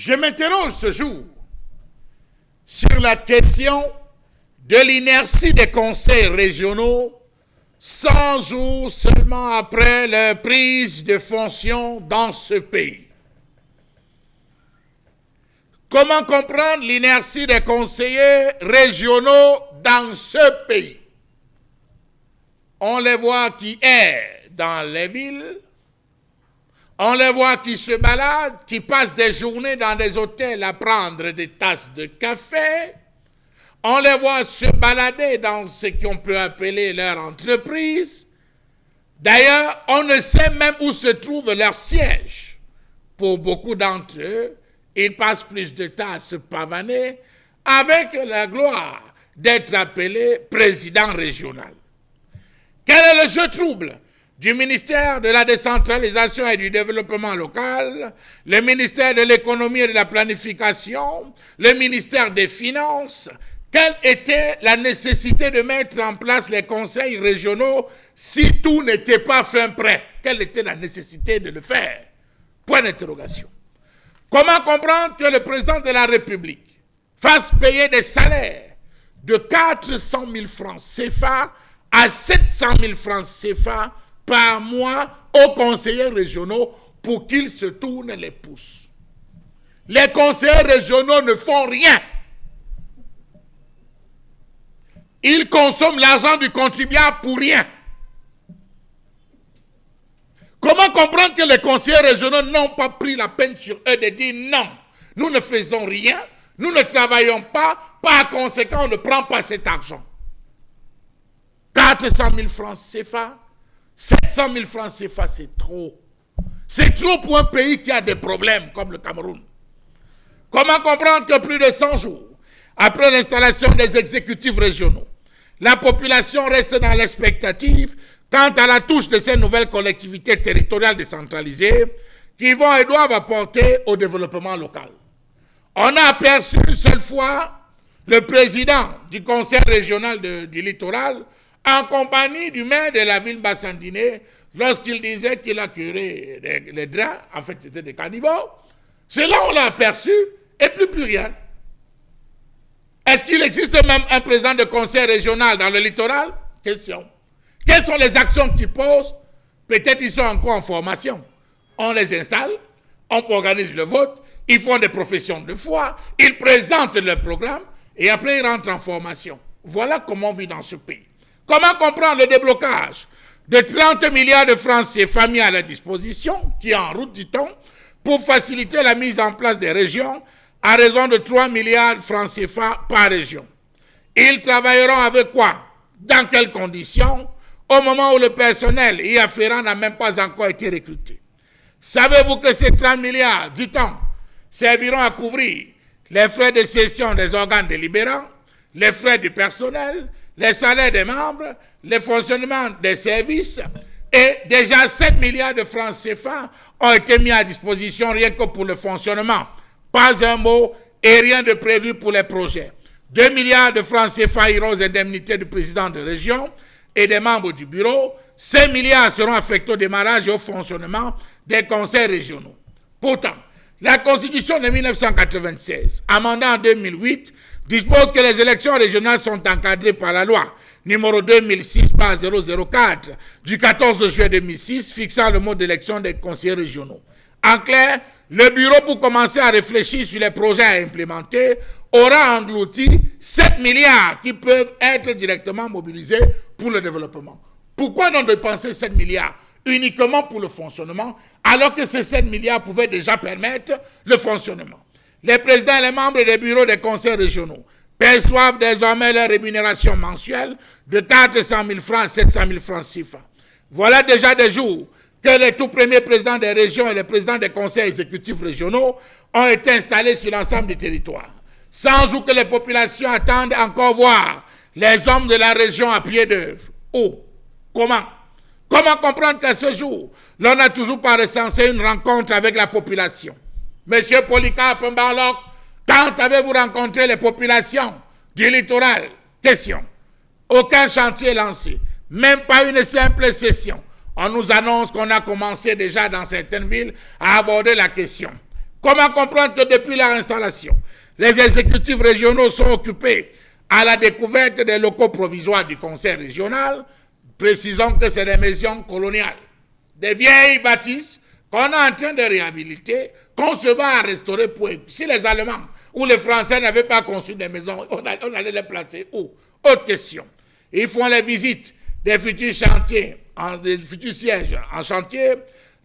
Je m'interroge ce jour sur la question de l'inertie des conseils régionaux 100 jours seulement après leur prise de fonction dans ce pays. Comment comprendre l'inertie des conseillers régionaux dans ce pays? On les voit qui errent dans les villes, on les voit qui se baladent, qui passent des journées dans des hôtels à prendre des tasses de café. On les voit se balader dans ce qu'on peut appeler leur entreprise. D'ailleurs, on ne sait même où se trouve leur siège. Pour beaucoup d'entre eux, ils passent plus de temps à se pavaner avec la gloire d'être appelés président régional. Quel est le jeu trouble du ministère de la décentralisation et du développement local, le ministère de l'économie et de la planification, le ministère des finances? Quelle était la nécessité de mettre en place les conseils régionaux si tout n'était pas fin prêt? Quelle était la nécessité de le faire? Point d'interrogation. Comment comprendre que le président de la République fasse payer des salaires de 400 000 francs CFA à 700 000 francs CFA par mois aux conseillers régionaux pour qu'ils se tournent les pouces? Les conseillers régionaux ne font rien. Ils consomment l'argent du contribuable pour rien. Comment comprendre que les conseillers régionaux n'ont pas pris la peine sur eux de dire non, nous ne faisons rien, nous ne travaillons pas, par conséquent on ne prend pas cet argent? 400 000 francs CFA, 700 000 francs CFA, c'est trop. C'est trop pour un pays qui a des problèmes comme le Cameroun. Comment comprendre que plus de 100 jours après l'installation des exécutifs régionaux, la population reste dans l'expectative quant à la touche de ces nouvelles collectivités territoriales décentralisées qui vont et doivent apporter au développement local? On a aperçu une seule fois le président du conseil régional du littoral en compagnie du maire de la ville Bassandiné lorsqu'il disait qu'il a curé les drains, en fait c'était des carnivores. C'est là on l'a aperçu et plus rien. Est-ce qu'il existe même un président de conseil régional dans le littoral? Question. Quelles sont les actions qu'ils posent? Peut-être ils sont encore en formation. On les installe, on organise le vote, ils font des professions de foi, ils présentent leur programme et après ils rentrent en formation. Voilà comment on vit dans ce pays. Comment comprendre le déblocage de 30 milliards de francs CFA mis à la disposition, qui est en route, dit-on, pour faciliter la mise en place des régions à raison de 3 milliards de francs CFA par région? Ils travailleront avec quoi? Dans quelles conditions? Au moment où le personnel y afférent n'a même pas encore été recruté. Savez-vous que ces 30 milliards, dit-on, serviront à couvrir les frais de cession des organes délibérants, les frais du personnel, les salaires des membres, le fonctionnement des services, et déjà 7 milliards de francs CFA ont été mis à disposition rien que pour le fonctionnement. Pas un mot et rien de prévu pour les projets. 2 milliards de francs CFA iront aux indemnités du président de région et des membres du bureau. 5 milliards seront affectés au démarrage et au fonctionnement des conseils régionaux. Pourtant, la Constitution de 1996, amendée en 2008, dispose que les élections régionales sont encadrées par la loi numéro 2006/004 du 14 juillet 2006 fixant le mode d'élection des conseillers régionaux. En clair, le bureau, pour commencer à réfléchir sur les projets à implémenter, aura englouti 7 milliards qui peuvent être directement mobilisés pour le développement. Pourquoi donc dépenser 7 milliards uniquement pour le fonctionnement, alors que ces 7 milliards pouvaient déjà permettre le fonctionnement? Les présidents et les membres des bureaux des conseils régionaux perçoivent désormais leur rémunération mensuelle de 400 000 francs à 700 000 francs CFA. Voilà déjà des jours que les tout premiers présidents des régions et les présidents des conseils exécutifs régionaux ont été installés sur l'ensemble du territoire. 100 jours que les populations attendent encore voir les hommes de la région à pied d'œuvre. Où? Comment? Comment comprendre qu'à ce jour, l'on n'a toujours pas recensé une rencontre avec la population? Monsieur Polycarpe Mbarlok, quand avez-vous rencontré les populations du littoral? Question. Aucun chantier lancé, même pas une simple session. On nous annonce qu'on a commencé déjà dans certaines villes à aborder la question. Comment comprendre que depuis leur installation, les exécutifs régionaux sont occupés à la découverte des locaux provisoires du conseil régional, précisons que c'est des maisons coloniales, des vieilles bâtisses qu'on est en train de réhabiliter, qu'on se va à restaurer pour... Si les Allemands ou les Français n'avaient pas construit des maisons, on allait les placer où? Autre question. Ils font les visites des futurs chantiers, des futurs sièges en chantier,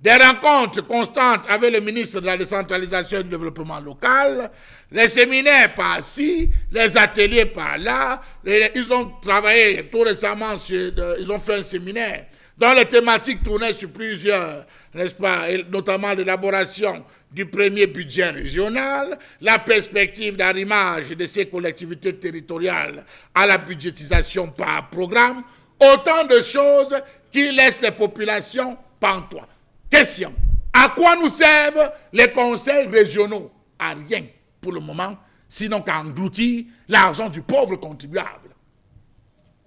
des rencontres constantes avec le ministre de la décentralisation et du développement local, les séminaires par-ci, les ateliers par-là. Ils ont travaillé tout récemment, ils ont fait un séminaire dont les thématiques tournaient sur plusieurs, n'est-ce pas, et notamment l'élaboration du premier budget régional, la perspective d'arrimage de ces collectivités territoriales à la budgétisation par programme, autant de choses qui laissent les populations pantois. Question. À quoi nous servent les conseils régionaux? À rien pour le moment, sinon qu'à engloutir l'argent du pauvre contribuable.